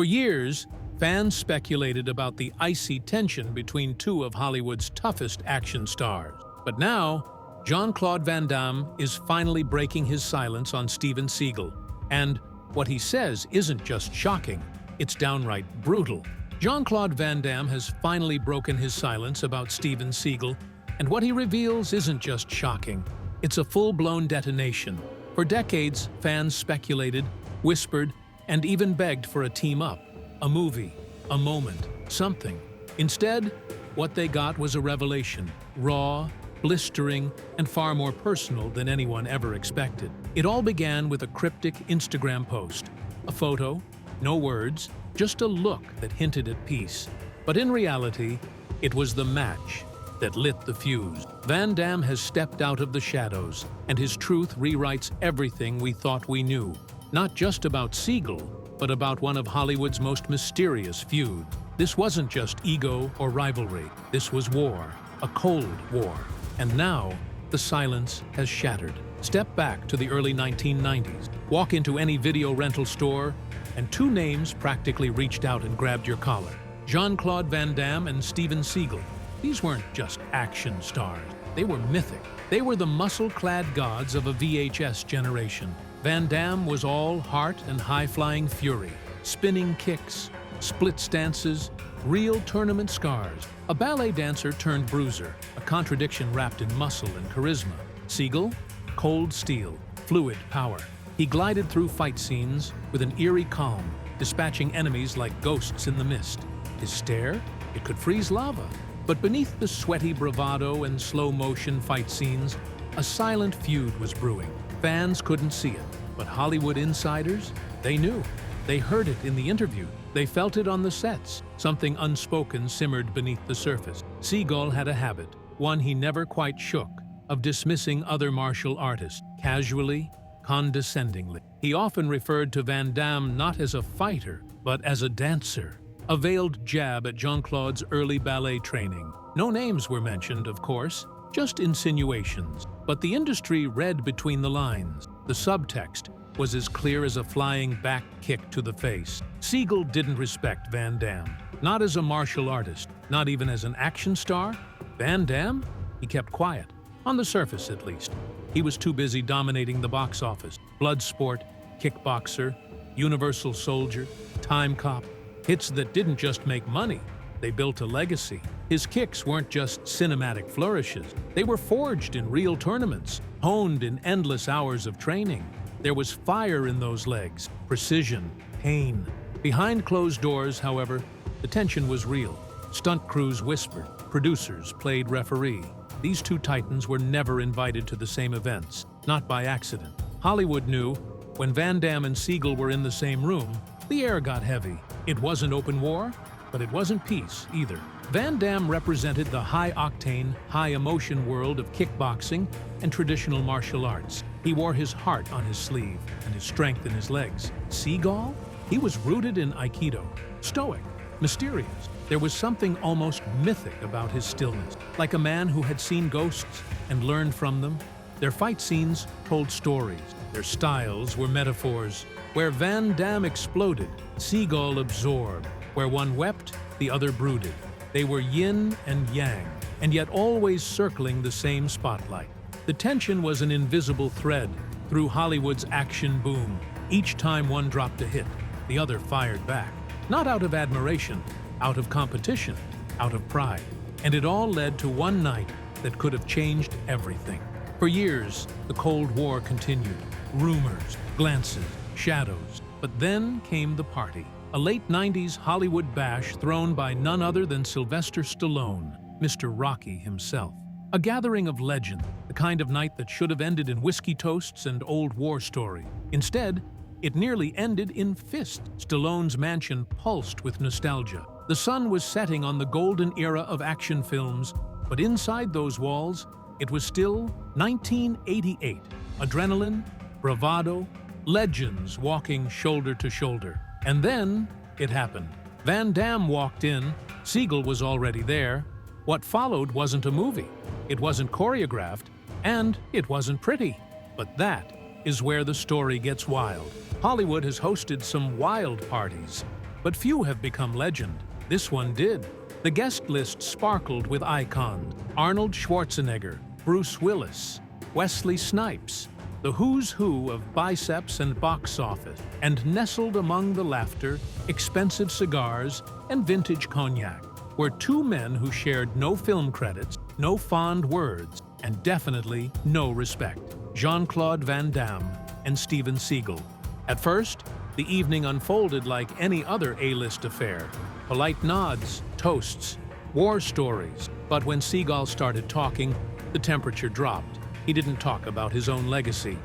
For years, fans speculated about the icy tension between two of Hollywood's toughest action stars. But now, Jean-Claude Van Damme is finally breaking his silence on Steven Seagal. And what he says isn't just shocking, it's downright brutal. Jean-Claude Van Damme has finally broken his silence about Steven Seagal, and what he reveals isn't just shocking, it's a full-blown detonation. For decades, fans speculated, whispered, and even begged for a team-up, a movie, a moment, something. Instead, what they got was a revelation, raw, blistering, and far more personal than anyone ever expected. It all began with a cryptic Instagram post. A photo, no words, just a look that hinted at peace. But in reality, it was the match that lit the fuse. Van Damme has stepped out of the shadows, and his truth rewrites everything we thought we knew. Not just about Seagal, but about one of Hollywood's most mysterious feuds. This wasn't just ego or rivalry. This was war, a cold war. And now, the silence has shattered. Step back to the early 1990s, walk into any video rental store, and two names practically reached out and grabbed your collar. Jean-Claude Van Damme and Steven Seagal. These weren't just action stars. They were mythic. They were the muscle-clad gods of a VHS generation. Van Damme was all heart and high-flying fury, spinning kicks, split stances, real tournament scars. A ballet dancer turned bruiser, a contradiction wrapped in muscle and charisma. Seagal? Cold steel, fluid power. He glided through fight scenes with an eerie calm, dispatching enemies like ghosts in the mist. His stare? It could freeze lava. But beneath the sweaty bravado and slow-motion fight scenes, a silent feud was brewing. Fans couldn't see it, but Hollywood insiders, they knew. They heard it in the interview. They felt it on the sets. Something unspoken simmered beneath the surface. Seagal had a habit, one he never quite shook, of dismissing other martial artists, casually, condescendingly. He often referred to Van Damme not as a fighter, but as a dancer. A veiled jab at Jean-Claude's early ballet training. No names were mentioned, of course, just insinuations. But the industry read between the lines. The subtext was as clear as a flying back kick to the face. Seagal didn't respect Van Damme. Not as a martial artist, not even as an action star. Van Damme? He kept quiet. On the surface, at least. He was too busy dominating the box office. Bloodsport, kickboxer, universal soldier, time cop. Hits that didn't just make money, they built a legacy. His kicks weren't just cinematic flourishes. They were forged in real tournaments, honed in endless hours of training. There was fire in those legs, precision, pain. Behind closed doors, however, the tension was real. Stunt crews whispered, producers played referee. These two titans were never invited to the same events, not by accident. Hollywood knew when Van Damme and Seagal were in the same room, the air got heavy. It wasn't open war, but it wasn't peace either. Van Damme represented the high-octane, high-emotion world of kickboxing and traditional martial arts. He wore his heart on his sleeve and his strength in his legs. Seagal? He was rooted in Aikido, stoic, mysterious. There was something almost mythic about his stillness, like a man who had seen ghosts and learned from them. Their fight scenes told stories. Their styles were metaphors. Where Van Damme exploded, Seagal absorbed. Where one wept, the other brooded. They were yin and yang, and yet always circling the same spotlight. The tension was an invisible thread through Hollywood's action boom. Each time one dropped a hit, the other fired back. Not out of admiration, out of competition, out of pride. And it all led to one night that could have changed everything. For years, the Cold War continued. Rumors, glances, shadows. But then came the party. A late 90s Hollywood bash thrown by none other than Sylvester Stallone, Mr. Rocky himself. A gathering of legend, the kind of night that should have ended in whiskey toasts and old war story. Instead, it nearly ended in fists. Stallone's mansion pulsed with nostalgia. The sun was setting on the golden era of action films, but inside those walls, it was still 1988. Adrenaline, bravado, legends walking shoulder to shoulder. And then it happened. Van Damme walked in, Seagal was already there. What followed wasn't a movie, it wasn't choreographed, and it wasn't pretty. But that is where the story gets wild. Hollywood has hosted some wild parties. But few have become legend. This one did. The guest list sparkled with icons: Arnold Schwarzenegger, Bruce Willis, Wesley Snipes, the who's who of biceps and box office, and nestled among the laughter, expensive cigars, and vintage cognac were two men who shared no film credits, no fond words, and definitely no respect: Jean-Claude Van Damme and Steven Seagal. At first, the evening unfolded like any other A-list affair: polite nods, toasts, war stories. But when Seagal started talking, the temperature dropped. He didn't talk about his own legacy.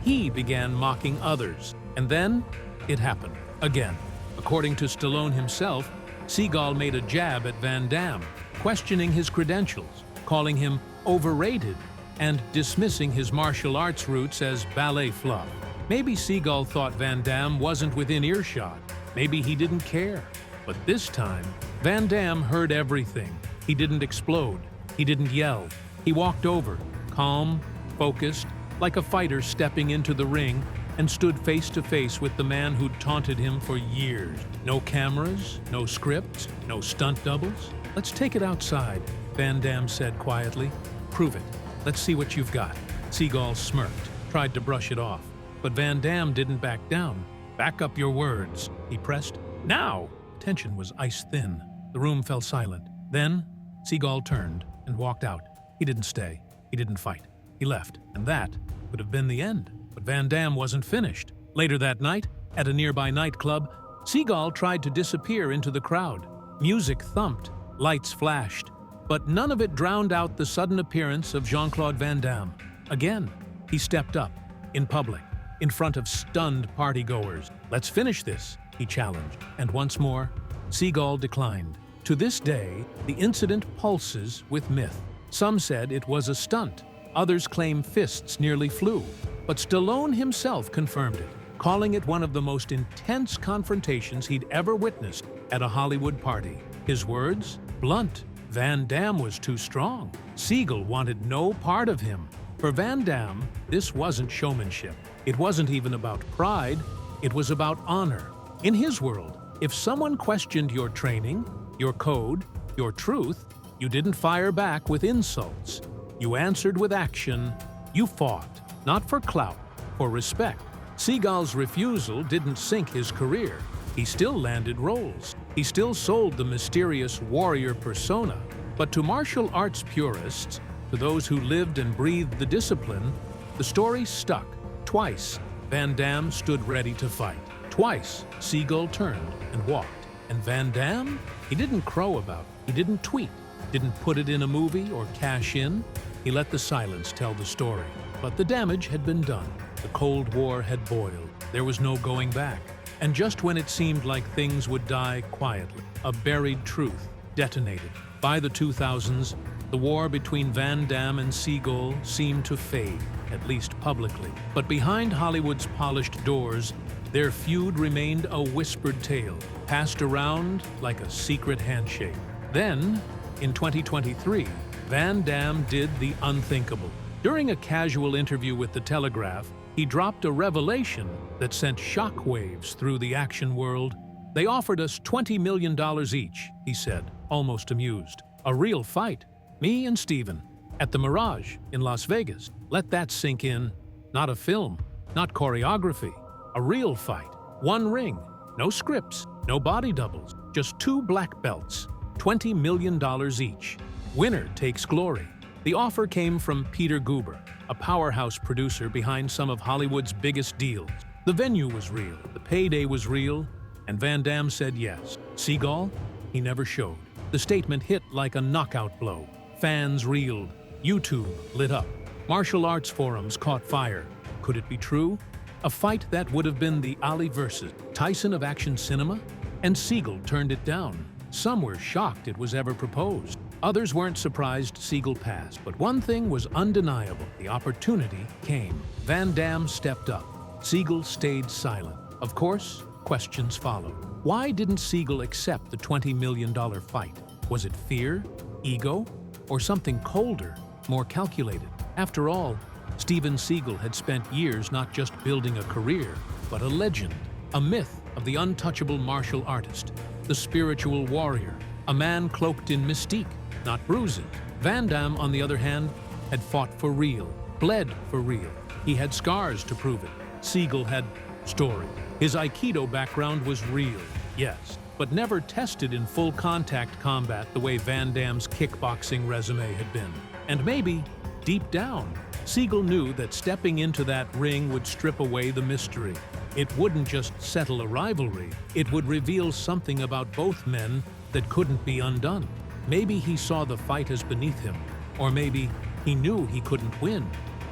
He began mocking others. And then, it happened. Again. According to Stallone himself, Seagal made a jab at Van Damme, questioning his credentials, calling him overrated, and dismissing his martial arts roots as ballet fluff. Maybe Seagal thought Van Damme wasn't within earshot. Maybe he didn't care. But this time, Van Damme heard everything. He didn't explode. He didn't yell. He walked over, calm, focused, like a fighter stepping into the ring, and stood face to face with the man who'd taunted him for years. No cameras, no scripts, no stunt doubles. "Let's take it outside," Van Damme said quietly. "Prove it. Let's see what you've got." Seagal smirked, tried to brush it off. But Van Damme didn't back down. "Back up your words," he pressed. "Now!" Tension was ice-thin. The room fell silent. Then, Seagal turned and walked out. He didn't stay. He didn't fight. He left, and that would have been the end. But Van Damme wasn't finished. Later that night, at a nearby nightclub, Seagal tried to disappear into the crowd. Music thumped, lights flashed, but none of it drowned out the sudden appearance of Jean-Claude Van Damme. Again, he stepped up, in public, in front of stunned partygoers. "Let's finish this," he challenged. And once more, Seagal declined. To this day, the incident pulses with myth. Some said it was a stunt. Others claim fists nearly flew. But Stallone himself confirmed it, calling it one of the most intense confrontations he'd ever witnessed at a Hollywood party. His words? Blunt. Van Damme was too strong. Seagal wanted no part of him. For Van Damme, this wasn't showmanship. It wasn't even about pride. It was about honor. In his world, if someone questioned your training, your code, your truth, you didn't fire back with insults. You answered with action. You fought, not for clout, for respect. Seagal's refusal didn't sink his career. He still landed roles. He still sold the mysterious warrior persona. But to martial arts purists, to those who lived and breathed the discipline, the story stuck. Twice, Van Damme stood ready to fight. Twice, Seagal turned and walked. And Van Damme? He didn't crow about it. He didn't tweet. Didn't put it in a movie or cash in. He let the silence tell the story. But the damage had been done. The Cold War had boiled. There was no going back. And just when it seemed like things would die quietly, a buried truth detonated. By the 2000s, the war between Van Damme and Seagal seemed to fade, at least publicly. But behind Hollywood's polished doors, their feud remained a whispered tale, passed around like a secret handshake. Then, in 2023, Van Damme did the unthinkable. During a casual interview with The Telegraph, he dropped a revelation that sent shockwaves through the action world. "They offered us $20 million each," he said, almost amused. "A real fight. Me and Steven. At the Mirage in Las Vegas. Let that sink in. Not a film. Not choreography. A real fight. One ring. No scripts. No body doubles. Just two black belts. $20 million each. Winner takes glory." The offer came from Peter Guber, a powerhouse producer behind some of Hollywood's biggest deals. The venue was real, the payday was real, and Van Damme said yes. Seagal? He never showed. The statement hit like a knockout blow. Fans reeled. YouTube lit up. Martial arts forums caught fire. Could it be true? A fight that would have been the Ali versus Tyson of action cinema? And Seagal turned it down. Some were shocked it was ever proposed. Others weren't surprised Seagal passed, but one thing was undeniable. The opportunity came. Van Damme stepped up. Seagal stayed silent. Of course, questions followed. Why didn't Seagal accept the $20 million fight? Was it fear, ego, or something colder, more calculated? After all, Steven Seagal had spent years not just building a career, but a legend, a myth of the untouchable martial artist, the spiritual warrior, a man cloaked in mystique, not bruises. Van Damme, on the other hand, had fought for real, bled for real. He had scars to prove it. Seagal had story. His Aikido background was real, yes, but never tested in full contact combat the way Van Damme's kickboxing resume had been. And maybe, deep down, Seagal knew that stepping into that ring would strip away the mystery. It wouldn't just settle a rivalry, it would reveal something about both men that couldn't be undone. Maybe he saw the fight as beneath him, or maybe he knew he couldn't win.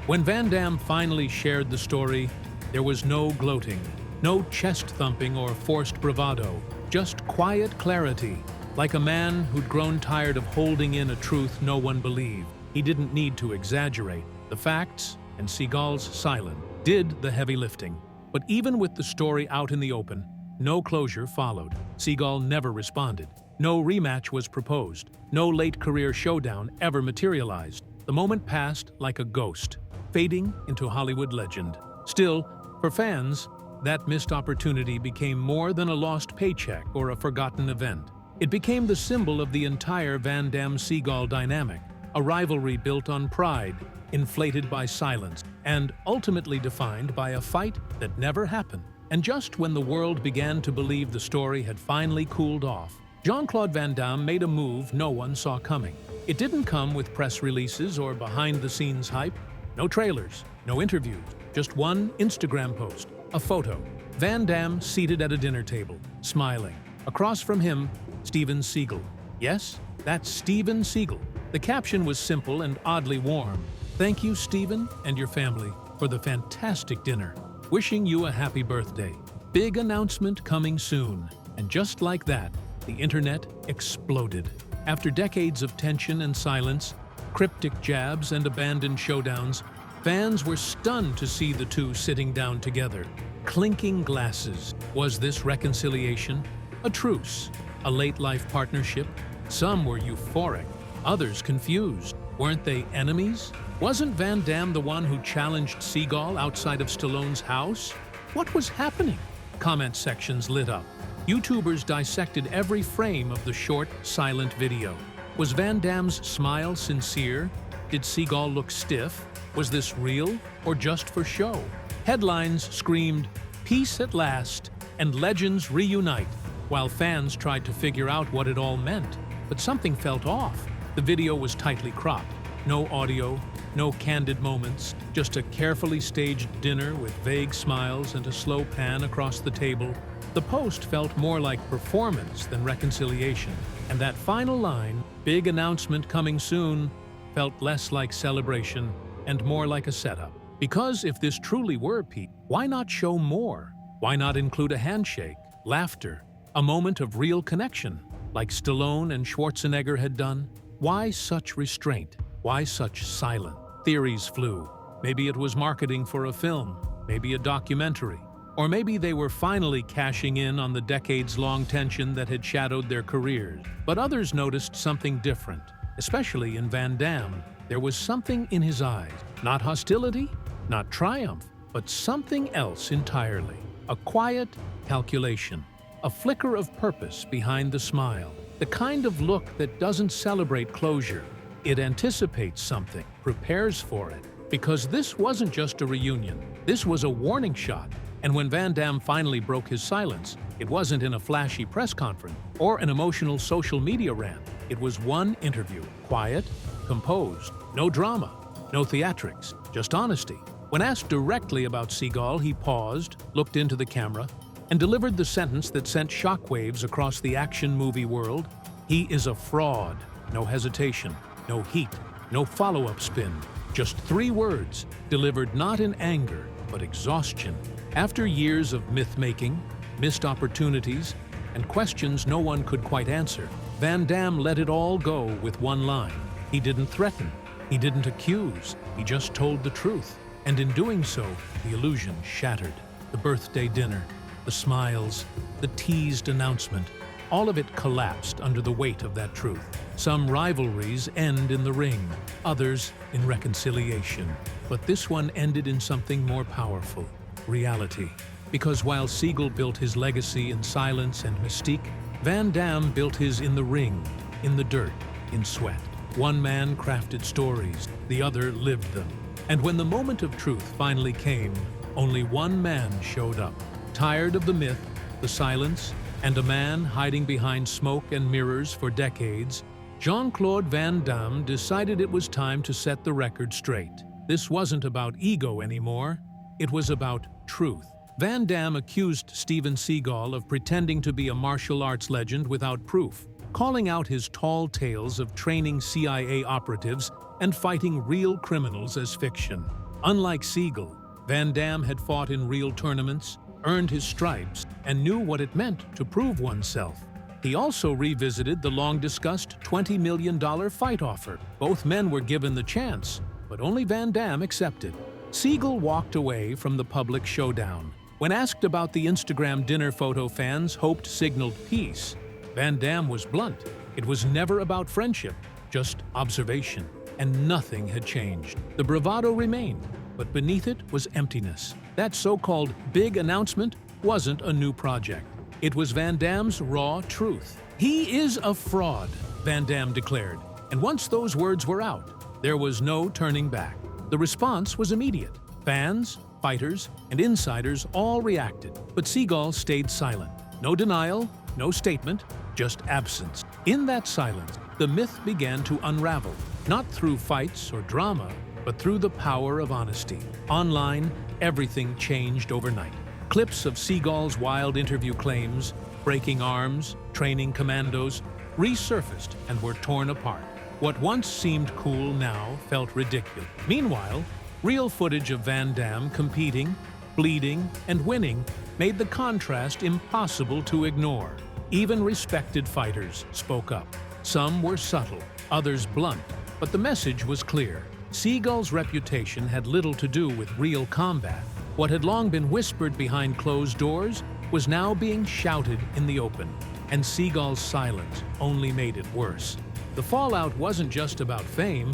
When Van Damme finally shared the story, there was no gloating, no chest-thumping or forced bravado, just quiet clarity, like a man who'd grown tired of holding in a truth no one believed. He didn't need to exaggerate. The facts, and Seagal's silence, did the heavy lifting. But even with the story out in the open, no closure followed. Seagal never responded. No rematch was proposed. No late career showdown ever materialized. The moment passed like a ghost, fading into Hollywood legend. Still, for fans, that missed opportunity became more than a lost paycheck or a forgotten event. It became the symbol of the entire Van Damme-Seagal dynamic, a rivalry built on pride, inflated by silence, and ultimately defined by a fight that never happened. And just when the world began to believe the story had finally cooled off, Jean-Claude Van Damme made a move no one saw coming. It didn't come with press releases or behind-the-scenes hype. No trailers, no interviews, just one Instagram post, a photo. Van Damme seated at a dinner table, smiling. Across from him, Steven Seagal. Yes, that's Steven Seagal. The caption was simple and oddly warm. "Thank you, Steven, and your family, for the fantastic dinner. Wishing you a happy birthday. Big announcement coming soon." And just like that, the internet exploded. After decades of tension and silence, cryptic jabs and abandoned showdowns, fans were stunned to see the two sitting down together. Clinking glasses. Was this reconciliation? A truce? A late-life partnership? Some were euphoric, others confused. Weren't they enemies? Wasn't Van Damme the one who challenged Seagal outside of Stallone's house? What was happening? Comment sections lit up. YouTubers dissected every frame of the short, silent video. Was Van Damme's smile sincere? Did Seagal look stiff? Was this real or just for show? Headlines screamed, "Peace at last," and legends reunite, while fans tried to figure out what it all meant. But something felt off. The video was tightly cropped. No audio, no candid moments, just a carefully staged dinner with vague smiles and a slow pan across the table. The post felt more like performance than reconciliation. And that final line, "Big announcement coming soon," felt less like celebration and more like a setup. Because if this truly were peace, why not show more? Why not include a handshake, laughter, a moment of real connection, like Stallone and Schwarzenegger had done? Why such restraint? Why such silence? Theories flew. Maybe it was marketing for a film, maybe a documentary, or maybe they were finally cashing in on the decades-long tension that had shadowed their careers. But others noticed something different, especially in Van Damme. There was something in his eyes. Not hostility, not triumph, but something else entirely. A quiet calculation, a flicker of purpose behind the smile. The kind of look that doesn't celebrate closure. It anticipates something, prepares for it. Because this wasn't just a reunion, this was a warning shot. And when Van Damme finally broke his silence, it wasn't in a flashy press conference or an emotional social media rant. It was one interview, quiet, composed, no drama, no theatrics, just honesty. When asked directly about Seagal, he paused, looked into the camera, and delivered the sentence that sent shockwaves across the action movie world. "He is a fraud." No hesitation, no heat, no follow-up spin. Just 3 words, delivered not in anger, but exhaustion. After years of myth-making, missed opportunities, and questions no one could quite answer, Van Damme let it all go with one line. He didn't threaten, he didn't accuse, he just told the truth. And in doing so, the illusion shattered. The birthday dinner, the smiles, the teased announcement, all of it collapsed under the weight of that truth. Some rivalries end in the ring, others in reconciliation. But this one ended in something more powerful. Reality. Because while Seagal built his legacy in silence and mystique, Van Damme built his in the ring, in the dirt, in sweat. One man crafted stories, the other lived them. And when the moment of truth finally came, only one man showed up. Tired of the myth, the silence, and a man hiding behind smoke and mirrors for decades, Jean-Claude Van Damme decided it was time to set the record straight. This wasn't about ego anymore, it was about truth. Van Damme accused Steven Seagal of pretending to be a martial arts legend without proof, calling out his tall tales of training CIA operatives and fighting real criminals as fiction. Unlike Seagal, Van Damme had fought in real tournaments, earned his stripes, and knew what it meant to prove oneself. He also revisited the long-discussed $20 million fight offer. Both men were given the chance, but only Van Damme accepted. Seagal walked away from the public showdown. When asked about the Instagram dinner photo fans hoped signaled peace, Van Damme was blunt. It was never about friendship, just observation, and nothing had changed. The bravado remained, but beneath it was emptiness. That so-called big announcement wasn't a new project. It was Van Damme's raw truth. "He is a fraud," Van Damme declared, and once those words were out, there was no turning back. The response was immediate. Fans, fighters, and insiders all reacted, but Seagal stayed silent. No denial, no statement, just absence. In that silence, the myth began to unravel, not through fights or drama, but through the power of honesty. Online, everything changed overnight. Clips of Seagal's wild interview claims, breaking arms, training commandos, resurfaced and were torn apart. What once seemed cool now felt ridiculous. Meanwhile, real footage of Van Damme competing, bleeding, and winning made the contrast impossible to ignore. Even respected fighters spoke up. Some were subtle, others blunt, but the message was clear. Seagal's reputation had little to do with real combat. What had long been whispered behind closed doors was now being shouted in the open, and Seagal's silence only made it worse. The fallout wasn't just about fame,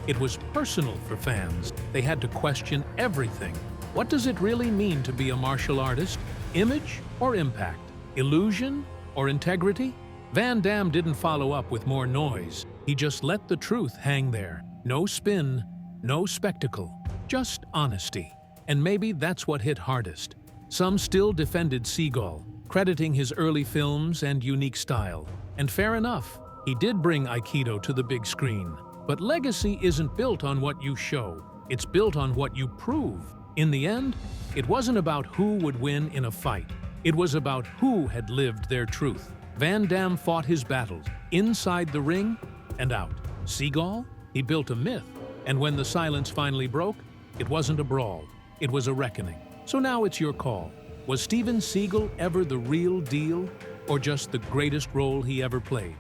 it was personal for fans. They had to question everything. What does it really mean to be a martial artist? Image or impact? Illusion or integrity? Van Damme didn't follow up with more noise. He just let the truth hang there. No spin, no spectacle, just honesty. And maybe that's what hit hardest. Some still defended Seagal, crediting his early films and unique style. And fair enough, he did bring Aikido to the big screen. But legacy isn't built on what you show, it's built on what you prove. In the end, it wasn't about who would win in a fight. It was about who had lived their truth. Van Damme fought his battles, inside the ring and out. Seagal? He built a myth. And when the silence finally broke, it wasn't a brawl, it was a reckoning. So now it's your call. Was Steven Seagal ever the real deal, or just the greatest role he ever played?